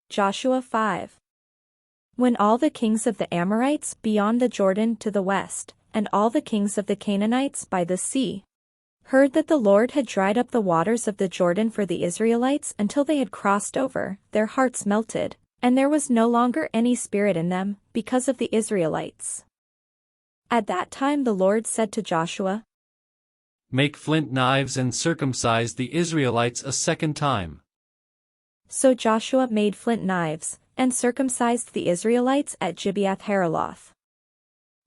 Joshua 5. When all the kings of the Amorites beyond the Jordan to the west, and all the kings of the Canaanites by the sea, heard that the Lord had dried up the waters of the Jordan for the Israelites until they had crossed over, their hearts melted, and there was no longer any spirit in them, because of the Israelites. At that time the Lord said to Joshua, "Make flint knives and circumcise the Israelites a second time." So Joshua made flint knives, and circumcised the Israelites at Gibeath-Haraloth.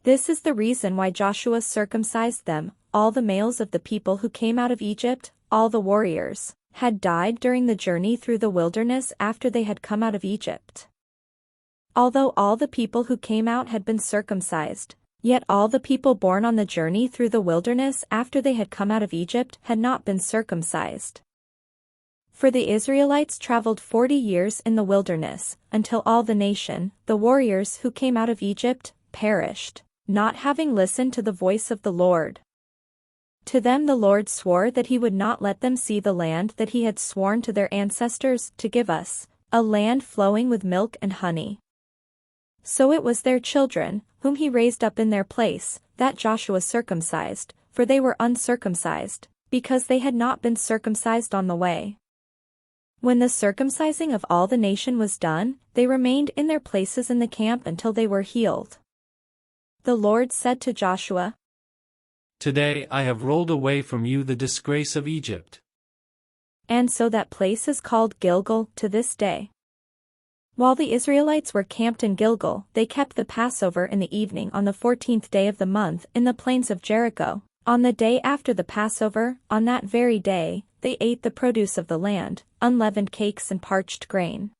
This is the reason why Joshua circumcised them. All the males of the people who came out of Egypt, all the warriors, had died during the journey through the wilderness after they had come out of Egypt. Although all the people who came out had been circumcised, yet all the people born on the journey through the wilderness after they had come out of Egypt had not been circumcised. For the Israelites traveled 40 years in the wilderness, until all the nation, the warriors who came out of Egypt, perished, not having listened to the voice of the Lord. To them the Lord swore that he would not let them see the land that he had sworn to their ancestors to give us, a land flowing with milk and honey. So it was their children, whom he raised up in their place, that Joshua circumcised, for they were uncircumcised, because they had not been circumcised on the way. When the circumcising of all the nation was done, they remained in their places in the camp until they were healed. The Lord said to Joshua, "Today I have rolled away from you the disgrace of Egypt." And so that place is called Gilgal to this day. While the Israelites were camped in Gilgal, they kept the Passover in the evening on the 14th day of the month in the plains of Jericho. On the day after the Passover, on that very day, they ate the produce of the land, unleavened cakes and parched grain.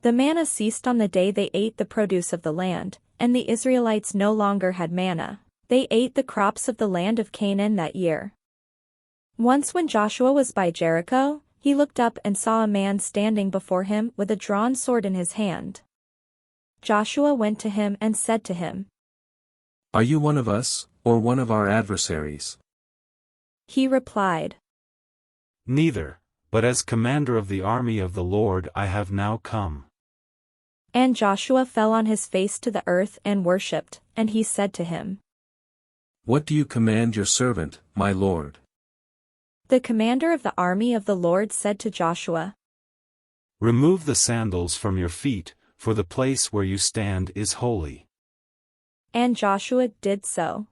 The manna ceased on the day they ate the produce of the land, and the Israelites no longer had manna. They ate the crops of the land of Canaan that year. Once when Joshua was by Jericho, he looked up and saw a man standing before him with a drawn sword in his hand. Joshua went to him and said to him, "Are you one of us, or one of our adversaries?" He replied, "Neither, but as commander of the army of the Lord I have now come." And Joshua fell on his face to the earth and worshipped, and he said to him, "What do you command your servant, my lord?" The commander of the army of the Lord said to Joshua, "Remove the sandals from your feet, for the place where you stand is holy." And Joshua did so.